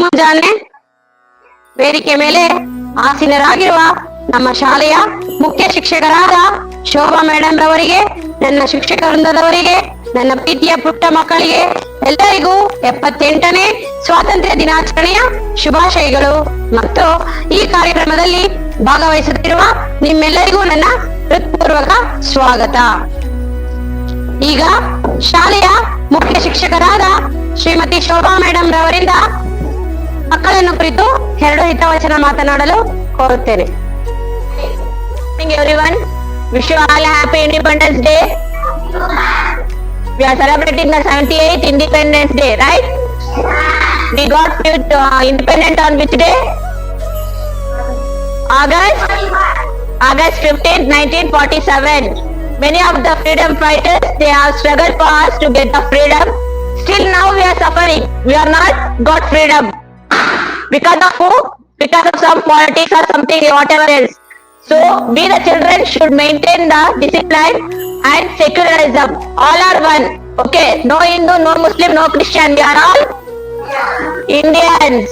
ಮುಂಜಾನೆ ವೇದಿಕೆ ಮೇಲೆ ಆಸೀನರಾಗಿರುವ ನಮ್ಮ ಶಾಲೆಯ ಮುಖ್ಯ ಶಿಕ್ಷಕರಾದ ಶೋಭಾ ಮೇಡಮ್ ರವರಿಗೆ, ನನ್ನ ಶಿಕ್ಷಕ ವೃಂದದವರಿಗೆ, ನನ್ನ ಪ್ರೀತಿಯ ಪುಟ್ಟ ಮಕ್ಕಳಿಗೆ ಎಲ್ಲರಿಗೂ 78ನೇ ಸ್ವಾತಂತ್ರ್ಯ ದಿನಾಚರಣೆಯ ಶುಭಾಶಯಗಳು. ಮತ್ತು ಈ ಕಾರ್ಯಕ್ರಮದಲ್ಲಿ ಭಾಗವಹಿಸುತ್ತಿರುವ ನಿಮ್ಮೆಲ್ಲರಿಗೂ ನನ್ನ ಹೃತ್ಪೂರ್ವಕ ಸ್ವಾಗತ. ಈಗ ಶಾಲೆಯ ಮುಖ್ಯ ಶಿಕ್ಷಕರಾದ ಶ್ರೀಮತಿ ಶೋಭಾ ಮೇಡಮ್ ರವರಿಂದ ಮಕ್ಕಳನ್ನು ಕುರಿತು 2 ಹಿತವಚನ ಮಾತನಾಡಲು ಕೋರುತ್ತೇನೆ. Everyone, wish you all a happy Independence Day. We are celebrating the 78th Independence Day, right? We got independent on which day? August 15th, 1947. Many of the freedom fighters, they have struggled for us to get the freedom. Still now we are suffering. We are not got freedom. Because of who? Because of some politics or something, whatever else. So we the children should maintain the discipline and secularism. All are one. Okay, no Hindu, no Muslim, no Christian. We are all Indians.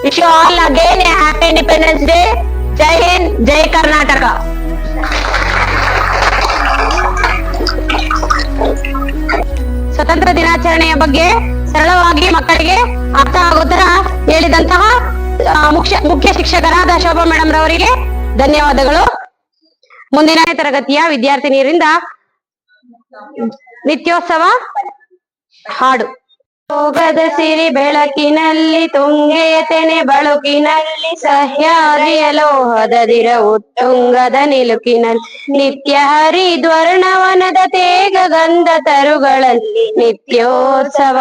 Wish you all again a happy Independence Day. Jai Hind, Jai Karnataka. ಸ್ವತಂತ್ರ ದಿನಾಚರಣೆಯ ಬಗ್ಗೆ ಸರಳವಾಗಿ ಮಕ್ಕಳಿಗೆ ಅರ್ಥ ಆಗೋ ತರ ಹೇಳಿದಂತಹ ಮುಖ್ಯ ಶಿಕ್ಷಕರಾದ ಶೋಭಾ ಮೇಡಮ್ ರವರಿಗೆ ಧನ್ಯವಾದಗಳು. ಮುಂದಿನ ತರಗತಿಯ ವಿದ್ಯಾರ್ಥಿನಿಯರಿಂದ ನಿತ್ಯೋತ್ಸವ ಹಾಡು. ಯೋಗದ ಸಿರಿ ಬೆಳಕಿನಲ್ಲಿ ತುಂಗೆಯ ತೆನೆ ಬಳುಕಿನಲ್ಲಿ ಸಹ್ಯಾದ್ರಿಯ ಲೋಹದದಿರ ಉತ್ತುಂಗದ ನಿಲುಕಿನಲ್ಲಿ ನಿತ್ಯ ಹರಿದ್ವರ್ಣವನದ ತೇಗ ಗಂಧ ತರುಗಳಲ್ಲಿ ನಿತ್ಯೋತ್ಸವ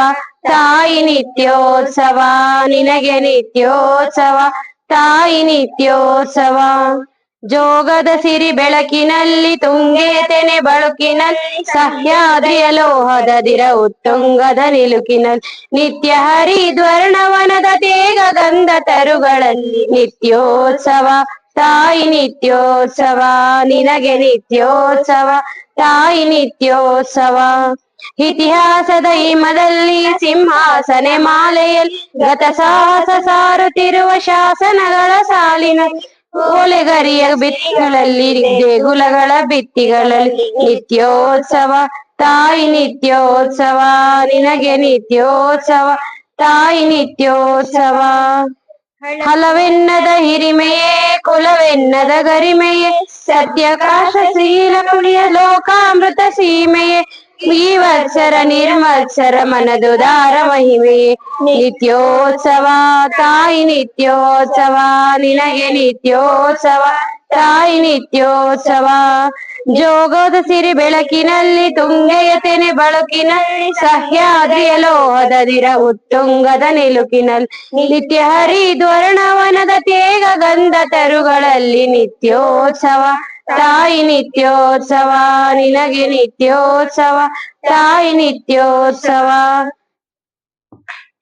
ತಾಯಿ ನಿತ್ಯೋತ್ಸವ ನಿನಗೆ ನಿತ್ಯೋತ್ಸವ ತಾಯಿ ನಿತ್ಯೋತ್ಸವ. ಜೋಗದ ಸಿರಿ ಬೆಳಕಿನಲ್ಲಿ ತುಂಗೆಯ ತೆನೆ ಬಳುಕಿನಲ್ಲಿ ಸಹ್ಯಾದ್ರಿಯ ಲೋಹದದಿರ ಉತ್ತುಂಗದ ನಿಲುಕಿನಲ್ಲಿ ನಿತ್ಯ ಹರಿದ್ವರ್ಣವನದ ತೇಗ ಗಂಧ ತರುಗಳಲ್ಲಿ ನಿತ್ಯೋತ್ಸವ ತಾಯಿ ನಿತ್ಯೋತ್ಸವ ನಿನಗೆ ನಿತ್ಯೋತ್ಸವ ತಾಯಿ ನಿತ್ಯೋತ್ಸವ. ಇತಿಹಾಸದ ಹಿಮದಲ್ಲಿ ಸಿಂಹಾಸನೆ ಮಾಲೆಯಲ್ಲಿ ಗತ ಸಾಹಸ ಸಾರುತ್ತಿರುವ ಶಾಸನಗಳ ಸಾಲಿನಲ್ಲಿ ಓಲೆಗರಿಯ ಭಿತ್ತಿಗಳಲ್ಲಿ ದೇಗುಲಗಳ ಭಿತ್ತಿಗಳಲ್ಲಿ ನಿತ್ಯೋತ್ಸವ ತಾಯಿ ನಿತ್ಯೋತ್ಸವ ನಿನಗೆ ನಿತ್ಯೋತ್ಸವ ತಾಯಿ ನಿತ್ಯೋತ್ಸವ. ಹಲವೆನ್ನದ ಹಿರಿಮೆಯೇ ಕುಲವೆನ್ನದ ಗರಿಮೆಯೇ ಸತ್ಯಕಾಶ ಶೀಲ ಕುಳಿಯ ಲೋಕಾಮೃತ ಸೀಮೆಯೇ ಈ ವತ್ಸರ ನಿರ್ಮತ್ಸರ ಮನದುದಾರ ಮಹಿಮೆಯೇ ನಿತ್ಯೋತ್ಸವ ತಾಯಿ ನಿತ್ಯೋತ್ಸವ ನಿನಗೆ ನಿತ್ಯೋತ್ಸವ ತಾಯಿ ನಿತ್ಯೋತ್ಸವ. ಜೋಗದ ಸಿರಿ ಬೆಳಕಿನಲ್ಲಿ ತುಂಗೆಯ ತೆನೆ ಬಳುಕಿನಲ್ಲಿ ಸಹ್ಯಾದ್ರಿಯ ಲೋಹದದಿರ ಉತ್ತುಂಗದ ನಿಲುಕಿನಲ್ಲಿ ನಿತ್ಯ ಹರಿದ್ವರ್ಣವನದ ತೇಗ ಗಂಧ ತರುಗಳಲ್ಲಿ ನಿತ್ಯೋತ್ಸವ ತಾಯಿ ನಿತ್ಯೋತ್ಸವ ನಿನಗೆ ನಿತ್ಯೋತ್ಸವ ತಾಯಿ ನಿತ್ಯೋತ್ಸವ.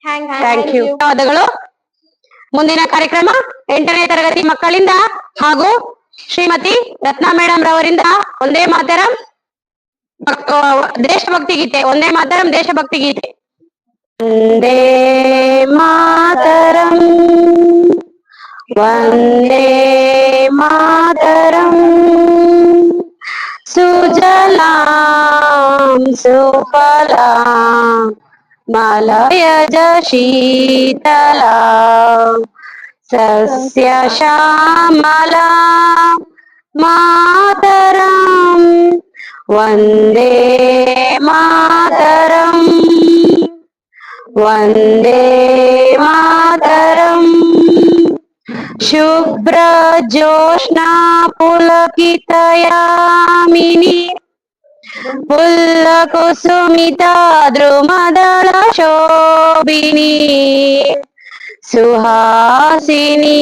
Thank you. ಧನ್ಯವಾದಗಳು. ಮುಂದಿನ ಕಾರ್ಯಕ್ರಮ 8ನೇ ತರಗತಿ ಮಕ್ಕಳಿಂದ ಹಾಗೂ ಶ್ರೀಮತಿ ರತ್ನಾ ಮೇಡಮ್ ರವರಿಂದ ಒಂದೇ ಮಾತರಂ ದೇಶಭಕ್ತಿ ಗೀತೆ. ಒಂದೇ ಮಾತರಂ ದೇಶಭಕ್ತಿ ಗೀತೆ. ಒಂದೇ ಮಾತರಂ ವಂದೇ ಮಾತರಂ ಸುಜಲಾಂ ಸುಫಲಾಂ ಮಲಯಜ ಶೀತಲಾಂ ಸಸ್ಯ ಶ್ಯಾಮಲಾಂ ಮಾತರಂ ವಂದೇ ಮಾತರಂ ವಂದೇ ಮಾತರಂ. ಶುಭ್ರ ಜೋಷ್ನಾ ಪುಲಕಿತಯಾಮಿನಿ ಪುಲ್ಲ ಕುಸುಮಿತ ದ್ರುಮದಳ ಶೋಭಿನಿ ಸುಹಾಸಿನಿ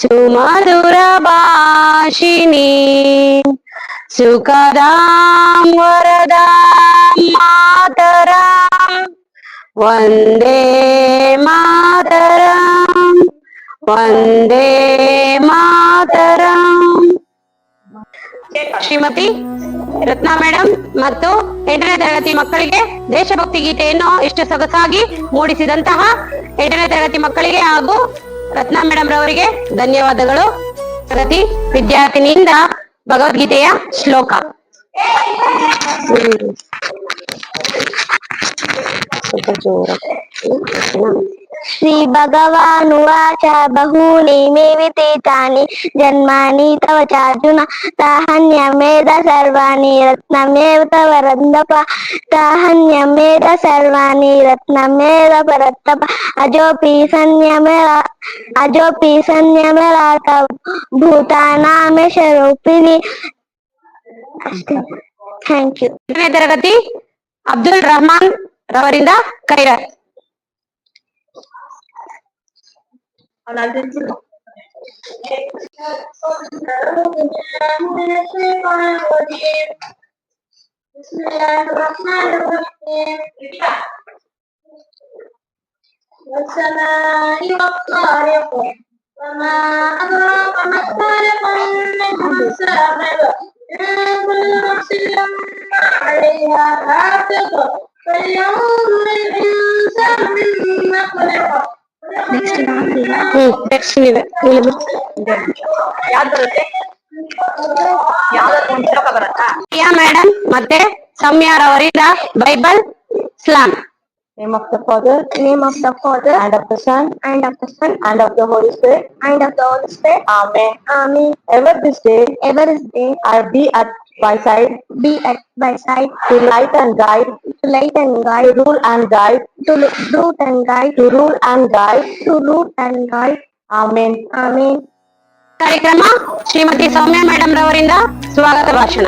ಸುಮಧುರ ಭಾಷಿಣಿ ಸುಖದಾಂ ವರದಾಂ ಮಾತರಂ ವಂದೇ ಮಾತರಂ ವಂದೇ ಮಾತರಂ. ಶ್ರೀಮತಿ ರತ್ನಾ ಮೇಡಮ್ ಮತ್ತು 8ನೇ ತರಗತಿ ಮಕ್ಕಳಿಗೆ ದೇಶಭಕ್ತಿ ಗೀತೆಯನ್ನು ಇಷ್ಟು ಸೊಗಸಾಗಿ ಮೂಡಿಸಿದಂತಹ 8ನೇ ತರಗತಿ ಮಕ್ಕಳಿಗೆ ಹಾಗೂ ರತ್ನಾ ಮೇಡಮ್ ರವರಿಗೆ ಧನ್ಯವಾದಗಳು. ತರಗತಿ ವಿದ್ಯಾರ್ಥಿನಿಯಿಂದ ಭಗವದ್ಗೀತೆಯ ಶ್ಲೋಕ. ಶ್ರೀ ಭಗವಾನುವಾಚ ಬಹೂನಿ ಮೇ ವಿತೇತಾನಿ ಜನ್ಮಾನಿ ತವ ಚಾರ್ಜುನ ತಾಹನ್ಯಮೇಧ ಸರ್ವಾಣಿ ರತ್ನಮೇವ ತವ ರಂದಪ ತಾಹನ್ಯಮೇಧ ಸರ್ವಾಣಿ ರತ್ನಮೇವ ಪರತ್ತಪ ಅಜೋಪಿ ಸನ್ಯಮೇರಾತ ಭೂತಾನಾಮೇ ಶರೂಪಿಣಿ. Thank you. 8ನೇ ತರಗತಿ ಅಬ್ದುಲ್ ರಹಮಾನ್ ರವರಿಂದ ಕೈರರ್. ಮೇಡಮ್ ಮತ್ತೆ ಸೌಮ್ಯರವರಿಂದ ಬೈಬಲ್ ಸ್ಲಾಮ್. Name of the Father, and of the Son, and of the Holy Spirit, Amen. Ever this day, I be at my side, to light and guide, to rule and guide, Amen. ಕಾರ್ಯಕ್ರಮ ಶ್ರೀಮತಿ ಸೌಮ್ಯ madam ರವರಿಂದ ಸ್ವಾಗತ ಭಾಷಣ.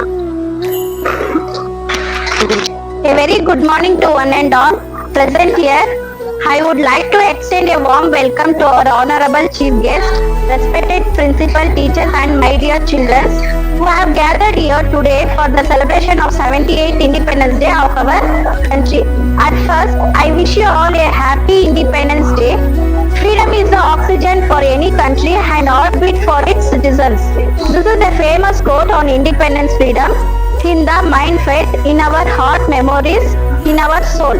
A very good morning to one and all present here. I would like to extend a warm welcome to our honorable chief guest, respected principal, teachers and my dear children who have gathered here today for the celebration of 78th Independence Day of our country. At first, I wish you all a happy Independence Day. Freedom is the oxygen for any country and heartbeat for its citizens. This is a famous quote on independence freedom. In the mind, faith, in our heart, memories, in our soul.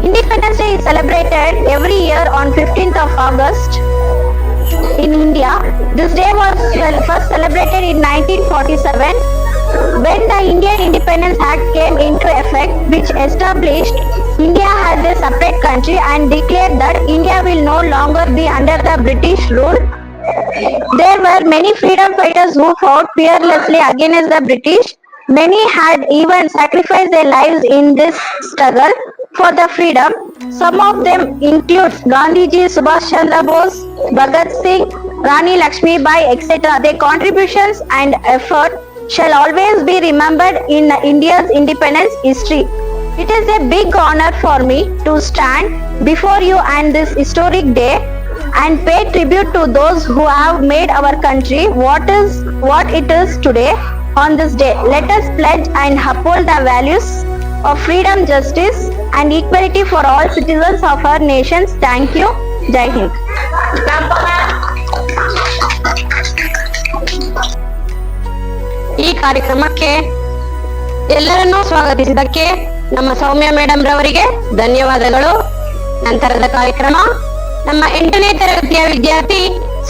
Independence Day is celebrated every year on 15th of August in India. This day was first celebrated in 1947 when the Indian Independence Act came into effect, which established India as a separate country and declared that India will no longer be under the British rule. There were many freedom fighters who fought fearlessly against the British. Many had even sacrificed their lives in this struggle for the freedom. Some of them include Gandhiji, Subhash Chandra Bose, Bhagat Singh, Rani Lakshmi Bai, etc. Their contributions and effort shall always be remembered in India's independence history. It is a big honor for me to stand before you on this historic day and pay tribute to those who have made our country what it is today. On this day, let us pledge and uphold the values of freedom, justice and equality for all citizens of our nations. Thank you. Jai Hind. ಈ ಕಾರ್ಯಕ್ರಮಕ್ಕೆ ಎಲ್ಲರನ್ನೂ ಸ್ವಾಗತಿಸಿದ್ದಕ್ಕೆ ನಮ್ಮ ಸೌಮ್ಯ madam ರವರಿಗೆ ಧನ್ಯವಾದಗಳು. ನಂತರದ ಕಾರ್ಯಕ್ರಮ ನಮ್ಮ 8ನೇ ತರಗತಿಯ ವಿದ್ಯಾರ್ಥಿ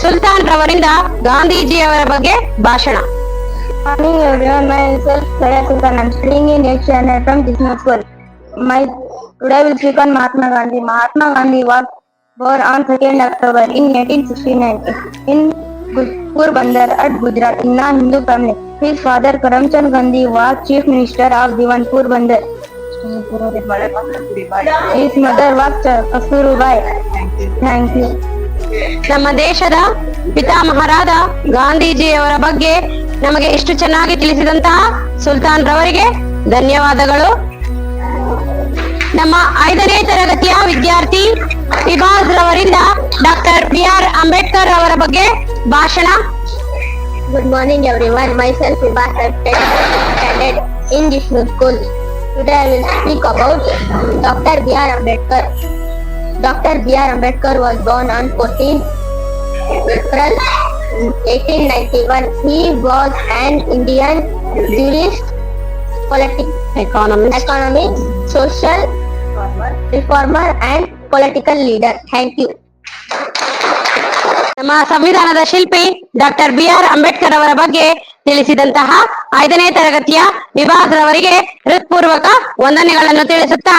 ಸುಲ್ತಾನ್ ರವರಿಂದ ಗಾಂಧೀಜಿಯವರ ಬಗ್ಗೆ ಭಾಷಣ. Morning everyone, myself Saya Sultan. I am studying in 8th standard from Disney School. Today I will speak on Mahatma Gandhi. Mahatma Gandhi was born on 2nd October in 1869 in Porbandar at Gujarat in a Hindu family. His father Karamchand Gandhi was chief minister of Diwan Porbandar. His mother was Kasturibai. Thank you. ನಮ್ಮ ದೇಶದ ಪಿತಾಮಹರಾದ ಗಾಂಧೀಜಿಯವರ ಬಗ್ಗೆ ನಮಗೆ ಇಷ್ಟು ಚೆನ್ನಾಗಿ ತಿಳಿಸಿದಂತಹ ಸುಲ್ತಾನ್ ರವರಿಗೆ ಧನ್ಯವಾದಗಳು. ನಮ್ಮ 5ನೇ ತರಗತಿಯ ವಿದ್ಯಾರ್ಥಿ ಇಬಾಜ್ ರವರಿಂದ ಡಾಕ್ಟರ್ BR ಅಂಬೇಡ್ಕರ್ ಅವರ ಬಗ್ಗೆ ಭಾಷಣ. Good morning everyone, myself Ibas, studied in Disney School. Today I will speak about Dr. B.R. Ambedkar. Dr. B.R. Ambedkar was born on 14th April 1891. He was an Indian jurist, politics, economist, economics, social reformer and political leader. Thank you. ನಮ್ಮ ಸಂವಿಧಾನದ ಶಿಲ್ಪಿ doctor BR Ambedkar ಅವರ ಬಗ್ಗೆ ತಿಳಿಸಿದಂತಹ 5ನೇ ತರಗತಿಯ ವಿಭಾಗದವರಿಗೆ ಹೃತ್ಪೂರ್ವಕ ವಂದನೆಗಳನ್ನು ತಿಳಿಸುತ್ತಾ